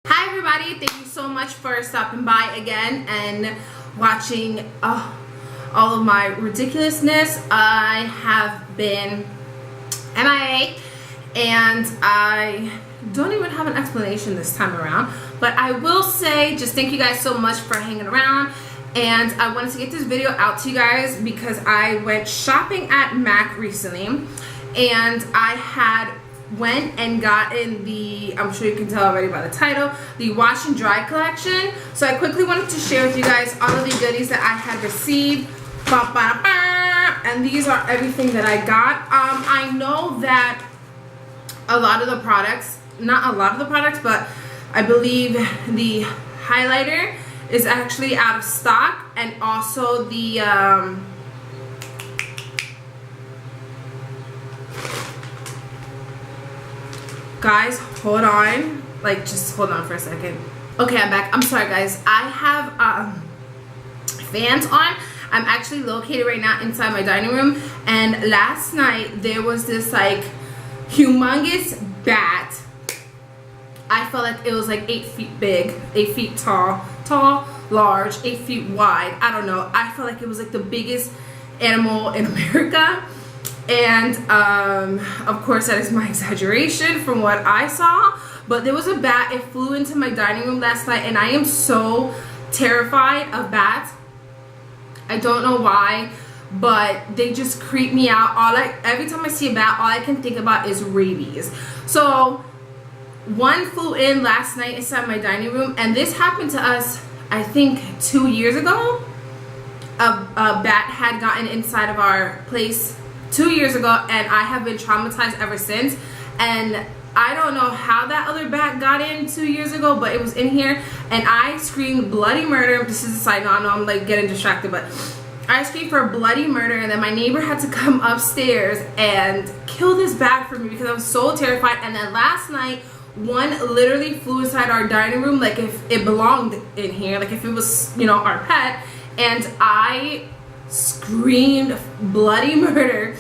Hi everybody, thank you so much for stopping by again and watching all of my ridiculousness. I have been MIA and I don't even have an explanation this time around, but I will say just thank you guys so much for hanging around. And I wanted to get this video out to you guys because I went shopping at MAC recently and I went and gotten the, I'm sure you can tell already by the title, the wash and dry collection. So I quickly wanted to share with you guys all of the goodies that I had received. And these are everything that I got. I know that a lot of the products, not a lot of the products, but I believe the highlighter is actually out of stock, and also the guys, hold on, like just hold on for a second. Okay, I'm back. I'm sorry guys, I have fans on. I'm actually located right now inside my dining room, and last night there was this like humongous bat. I felt like it was like 8 feet big, 8 feet tall, large, 8 feet wide. I don't know. I felt like it was like the biggest animal in America. And of course that is my exaggeration from what I saw, but there was a bat. It flew into my dining room last night, and I am so terrified of bats. I don't know why, but they just creep me out. Every time I see a bat, all I can think about is rabies. So one flew in last night inside my dining room, and this happened to us I think 2 years ago. A bat had gotten inside of our place 2 years ago, and I have been traumatized ever since. And I don't know how that other bat got in 2 years ago, but it was in here, and I screamed bloody murder. This is a side note, I know I'm like getting distracted, but I screamed for bloody murder, and then my neighbor had to come upstairs and kill this bat for me because I was so terrified. And then last night, one literally flew inside our dining room like if it belonged in here, like if it was, you know, our pet, and I screamed bloody murder,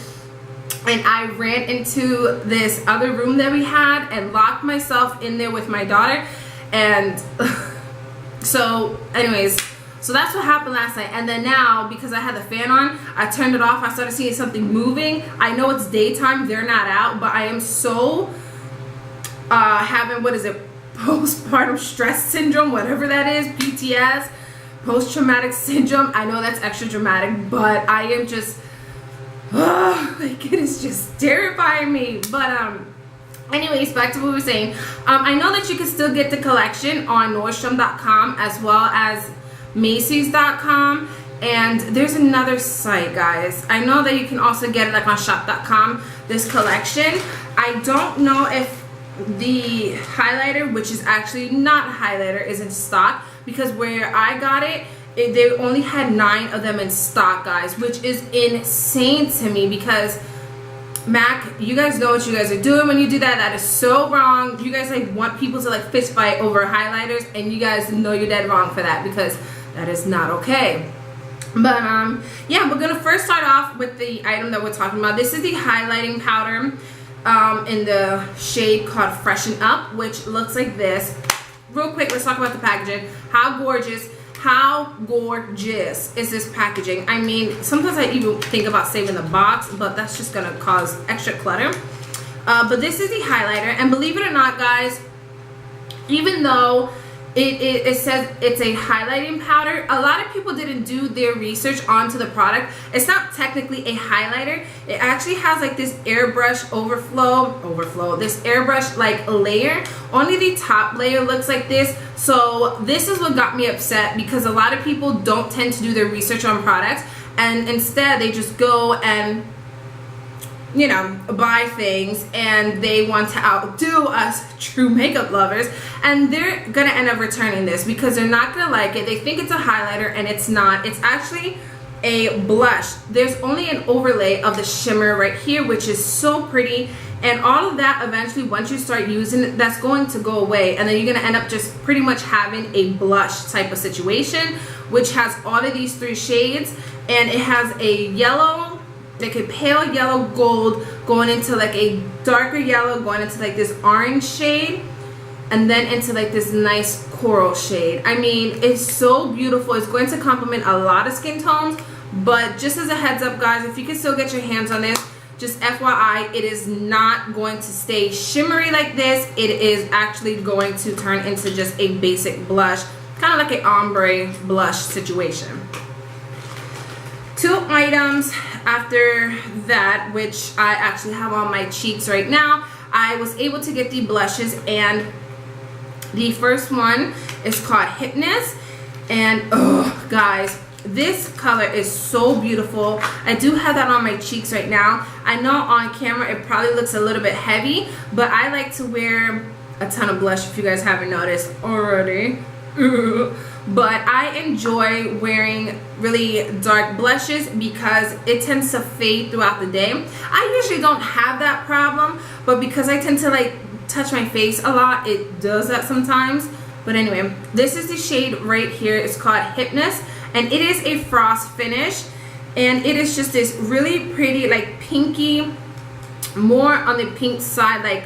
and I ran into this other room that we had and locked myself in there with my daughter. And so anyways, so that's what happened last night. And then now, because I had the fan on, I turned it off. I started seeing something moving. I know it's daytime, they're not out, but I am so having, what is it, postpartum stress syndrome, whatever that is, PTS, post-traumatic syndrome. I know that's extra dramatic, but I am just like, it is just terrifying me. But anyways, back to what we were saying. I know that you can still get the collection on Nordstrom.com as well as Macy's.com, and there's another site, guys. I know that you can also get it like on shop.com, this collection. I don't know if the highlighter, which is actually not a highlighter, is in stock, because where I got it, they only had 9 of them in stock, guys, which is insane to me, because MAC, you guys know what you guys are doing when you do that. That is so wrong. You guys like want people to like fist fight over highlighters, and you guys know you're dead wrong for that, because that is not okay. But yeah, we're gonna first start off with the item that we're talking about. This is the highlighting powder in the shade called Freshen Up, which looks like this. Real quick, let's talk about the packaging. How gorgeous is this packaging? I mean, sometimes I even think about saving the box, but that's just gonna cause extra clutter. But this is the highlighter, and believe it or not, guys, even though it says it's a highlighting powder, a lot of people didn't do their research onto the product. It's not technically a highlighter. It actually has like this airbrush overflow, this airbrush like layer. Only the top layer looks like this. So this is what got me upset, because a lot of people don't tend to do their research on products, and instead they just go and, you know, buy things, and they want to outdo us true makeup lovers, and they're gonna end up returning this because they're not gonna like it. They think it's a highlighter, and it's not. It's actually a blush. There's only an overlay of the shimmer right here, which is so pretty, and all of that eventually, once you start using it, that's going to go away, and then you're gonna end up just pretty much having a blush type of situation, which has all of these 3 shades, and it has a yellow, like a pale yellow gold going into like a darker yellow going into like this orange shade, and then into like this nice coral shade. I mean, it's so beautiful. It's going to complement a lot of skin tones, but just as a heads up, guys, if you can still get your hands on this, just FYI, it is not going to stay shimmery like this. It is actually going to turn into just a basic blush, kind of like an ombre blush situation. 2 items after that, which I actually have on my cheeks right now. I was able to get the blushes, and the first one is called Hipness, and oh guys, this color is so beautiful. I do have that on my cheeks right now. I know on camera it probably looks a little bit heavy, but I like to wear a ton of blush, if you guys haven't noticed already. But I enjoy wearing really dark blushes because it tends to fade throughout the day. I usually don't have that problem, but because I tend to like touch my face a lot, it does that sometimes. But anyway, this is the shade right here. It's called Hipness, and it is a frost finish, and it is just this really pretty like pinky, more on the pink side, like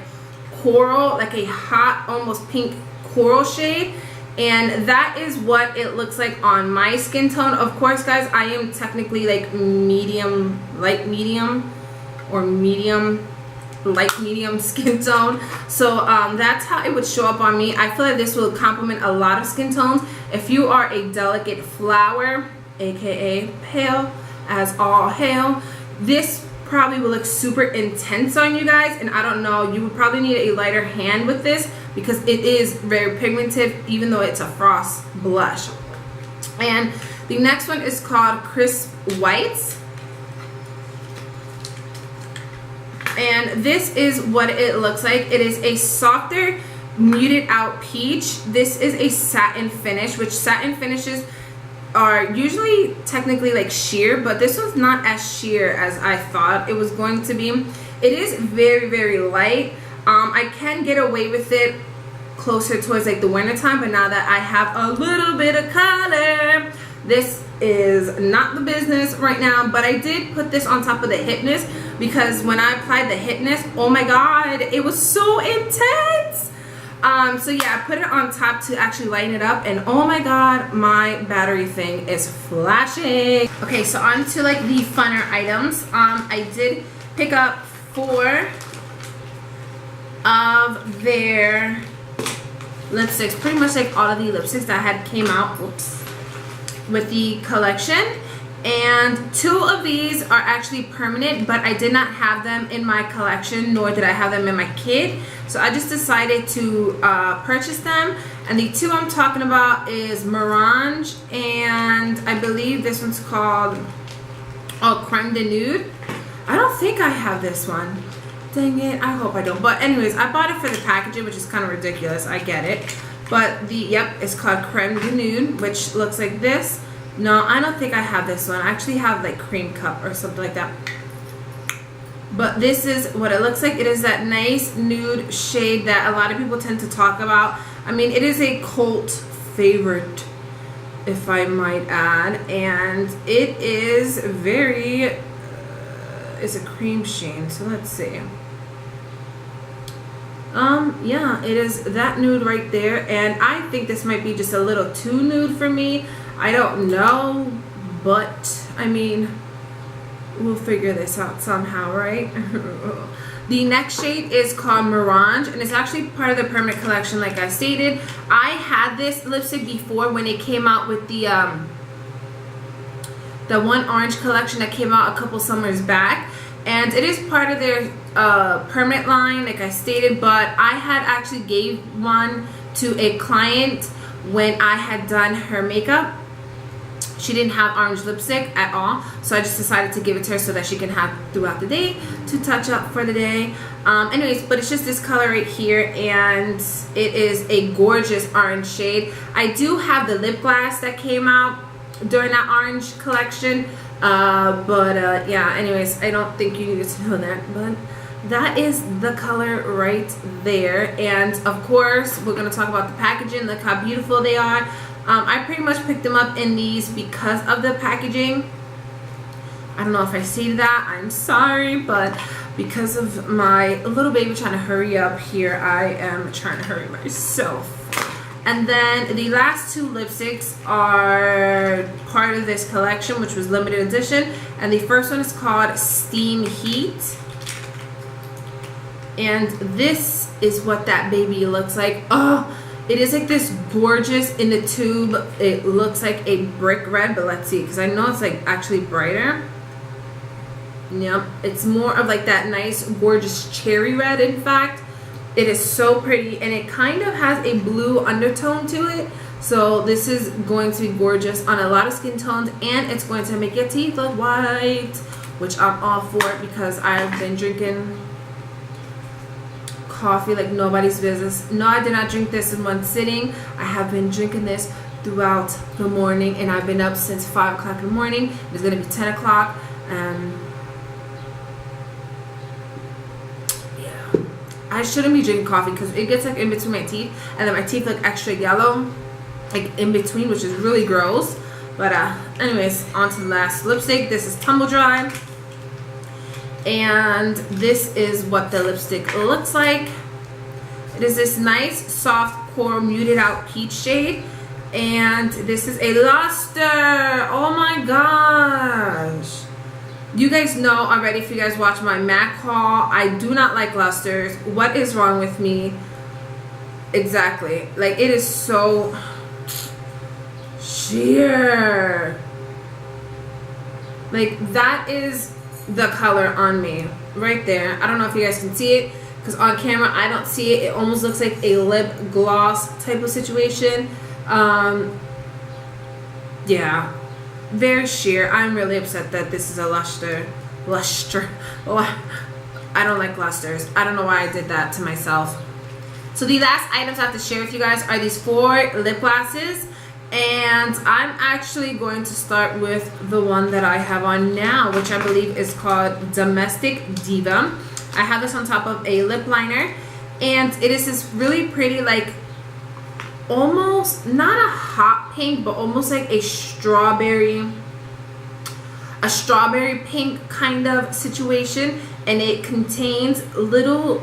coral, like a hot almost pink coral shade. And that is what it looks like on my skin tone. Of course, guys, I am technically like medium, light medium, or medium, light medium skin tone. So that's how it would show up on me. I feel like this will complement a lot of skin tones. If you are a delicate flower, aka pale as all hell, this probably will look super intense on you guys, and I don't know, you would probably need a lighter hand with this because it is very pigmented, even though it's a frost blush. And the next one is called Crisp Whites, and this is what it looks like. It is a softer muted out peach. This is a satin finish, which satin finishes are usually technically like sheer, but this one's not as sheer as I thought it was going to be. It is very, very light. I can get away with it closer towards like the winter time, but now that I have a little bit of color, this is not the business right now. But I did put this on top of the Hipness because when I applied the Hipness, oh my god, it was so intense. So yeah, I put it on top to actually lighten it up, and oh my god, my battery thing is flashing. Okay, so on to like the funner items. I did pick up 4 of their lipsticks, pretty much like all of the lipsticks that had came out, whoops, with the collection. And 2 of these are actually permanent, but I did not have them in my collection, nor did I have them in my kit. So I just decided to purchase them. And the 2 I'm talking about is Morange, and I believe this one's called Creme de Nude. I don't think I have this one. Dang it, I hope I don't. But anyways, I bought it for the packaging, which is kind of ridiculous. I get it. But yep, it's called Creme de Nude, which looks like this. No, I don't think I have this one. I actually have like Cream Cup or something like that. But this is what it looks like. It is that nice nude shade that a lot of people tend to talk about. I mean, it is a cult favorite, if I might add. And it is very, it's a Cremesheen. So let's see. Yeah, it is that nude right there. And I think this might be just a little too nude for me. I don't know, but I mean, we'll figure this out somehow, right? The next shade is called Morange, and it's actually part of the permanent collection, like I stated. I had this lipstick before when it came out with the one orange collection that came out a couple summers back, and it is part of their permanent line, like I stated. But I had actually gave one to a client when I had done her makeup. She didn't have orange lipstick at all, so I just decided to give it to her so that she can have throughout the day to touch up for the day. Anyways, but it's just this color right here, and it is a gorgeous orange shade. I do have the lip gloss that came out during that orange collection, yeah, anyways, I don't think you needed to know that, but that is the color right there. And of course, we're going to talk about the packaging. Look how beautiful they are. I pretty much picked them up in these because of the packaging. I don't know if I stated that, I'm sorry, but because of my little baby trying to hurry up here, I am trying to hurry myself. And then the last two lipsticks are part of this collection, which was limited edition. And the first one is called Steam Heat. And this is what that baby looks like. Oh, it is like this gorgeous in the tube. It looks like a brick red, but let's see, because I know it's like actually brighter. Yep, it's more of like that nice gorgeous cherry red. In fact, it is so pretty, and it kind of has a blue undertone to it. So this is going to be gorgeous on a lot of skin tones, and it's going to make your teeth look white, which I'm all for because I've been drinking coffee like nobody's business. No, I did not drink this in one sitting. I have been drinking this throughout the morning, and I've been up since 5 o'clock in the morning. It's gonna be 10 o'clock, and yeah, I shouldn't be drinking coffee because it gets like in between my teeth, and then my teeth look extra yellow like in between, which is really gross. But anyways, on to the last lipstick. This is Tumble Dry. And this is what the lipstick looks like. It is this nice soft core muted out peach shade, and this is a Lustre. Oh my gosh, you guys know already if you guys watch my MAC haul, I do not like Lustres. What is wrong with me? Exactly, like it is so sheer. Like that is the color on me right there. I don't know if you guys can see it because on camera I don't see it. It almost looks like a lip gloss type of situation. Yeah, very sheer. I'm really upset that this is a Lustre. I don't like Lustres. I don't know why I did that to myself. So the last items I have to share with you guys are these 4 lip glosses. And I'm actually going to start with the one that I have on now, which I believe is called Domestic Diva. I have this on top of a lip liner, and it is this really pretty, like almost not a hot pink, but almost like a strawberry pink kind of situation, and it contains little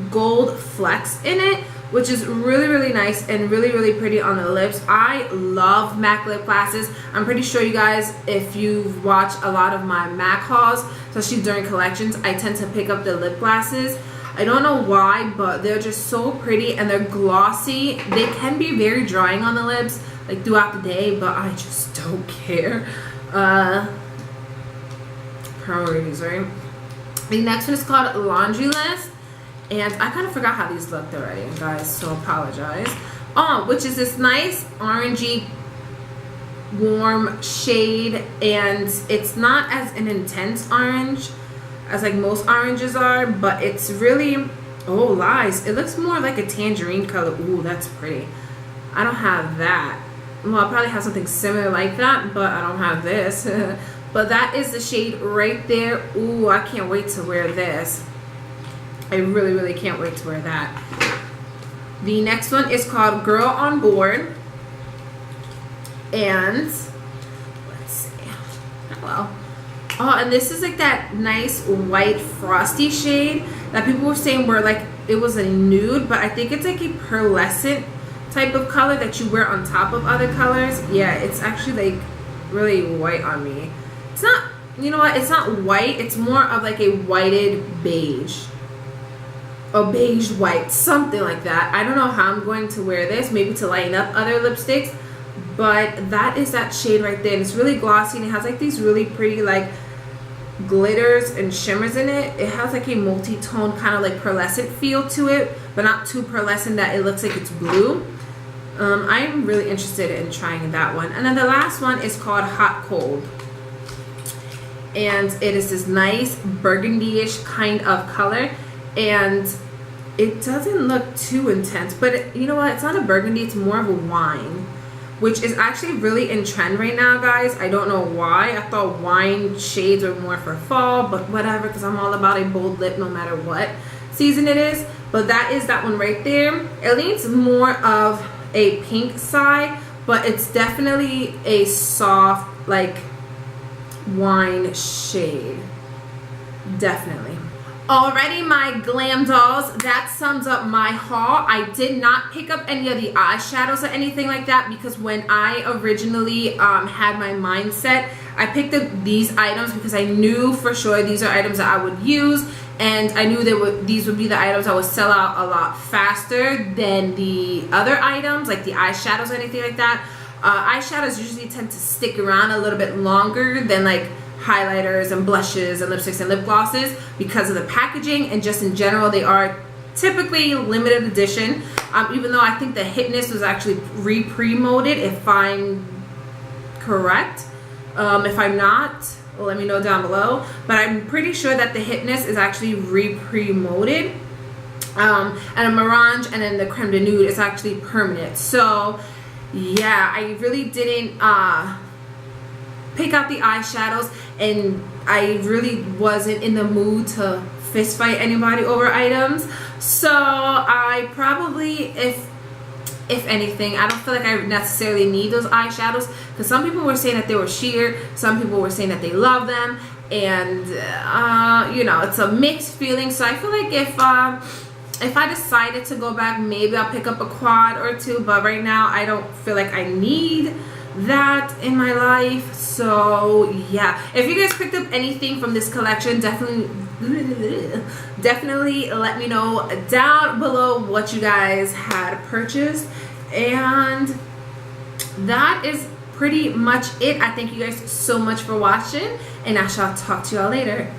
gold flecks in it, which is really, really nice and really, really pretty on the lips. I love MAC lip glosses. I'm pretty sure you guys, if you've watched a lot of my MAC hauls, especially during collections, I tend to pick up the lip glosses. I don't know why, but they're just so pretty and they're glossy. They can be very drying on the lips, like throughout the day, but I just don't care. Priorities, right? The next one is called Laundry List. And I kind of forgot how these looked already, guys, so apologize. Oh, which is this nice orangey warm shade, and it's not as an intense orange as like most oranges are, but it's really, oh lies, it looks more like a tangerine color. Ooh, that's pretty. I don't have that. Well, I probably have something similar like that, but I don't have this. But that is the shade right there. Ooh, I can't wait to wear this. I really, really can't wait to wear that. The next one is called Girl on Board. And let's see. Hello. Oh, and this is like that nice white frosty shade that people were saying were like it was a nude, but I think it's like a pearlescent type of color that you wear on top of other colors. Yeah, it's actually like really white on me. It's not, you know what? It's not white. It's more of like a whited beige. A beige white, something like that. I don't know how I'm going to wear this, maybe to lighten up other lipsticks, but that is that shade right there. And it's really glossy, and it has like these really pretty like glitters and shimmers in it. It has like a multi-tone kind of like pearlescent feel to it, but not too pearlescent that it looks like it's blue. I'm really interested in trying that one. And then the last one is called Hot Cold, and it is this nice burgundy-ish kind of color. And it doesn't look too intense, but you know what? It's not a burgundy, it's more of a wine, which is actually really in trend right now, guys. I don't know why. I thought wine shades were more for fall, but whatever, because I'm all about a bold lip no matter what season it is. But that is that one right there. It leans more of a pink side, but it's definitely a soft, like, wine shade. Definitely. Alrighty, my glam dolls, that sums up my haul. I did not pick up any of the eyeshadows or anything like that because when I originally had my mindset, I picked up these items because I knew for sure these are items that I would use, and I knew these would be the items that would sell out a lot faster than the other items, like the eyeshadows or anything like that. Eyeshadows usually tend to stick around a little bit longer than like highlighters and blushes and lipsticks and lip glosses because of the packaging, and just in general they are typically limited edition, even though I think the Hipness was actually re-promoted, if I'm correct. If I'm not, well, let me know down below, but I'm pretty sure that the Hipness is actually re-promoted, and a Morange and then the Creme de Nude is actually permanent. So yeah, I really didn't pick out the eyeshadows, and I really wasn't in the mood to fist fight anybody over items. So I probably, if anything, I don't feel like I necessarily need those eyeshadows, because some people were saying that they were sheer, some people were saying that they love them, and you know, it's a mixed feeling. So I feel like if I decided to go back, maybe I'll pick up a quad or two, but right now I don't feel like I need that in my life. So yeah, if you guys picked up anything from this collection, definitely let me know down below what you guys had purchased. And that is pretty much it. I thank you guys so much for watching, and I shall talk to y'all later.